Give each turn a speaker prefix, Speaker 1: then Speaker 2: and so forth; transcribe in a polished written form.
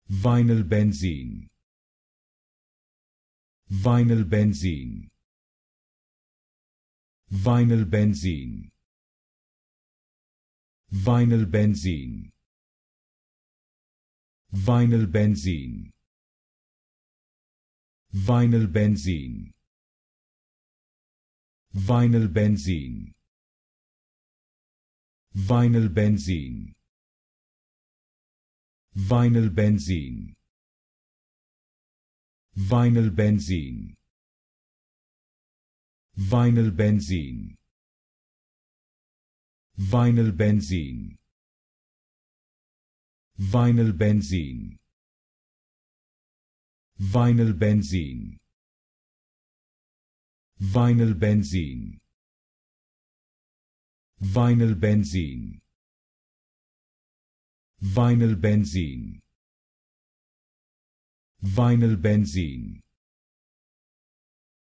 Speaker 1: Vinylbenzene. Vinylbenzene. Vinylbenzene. Vinylbenzene. Vinylbenzene. Vinylbenzene. Vinylbenzene. Vinylbenzene. Vinylbenzene. Vinylbenzene. Vinylbenzene. Vinylbenzene. Vinylbenzene. Vinylbenzene. Vinylbenzene. Vinylbenzene. Vinylbenzene. Vinylbenzene.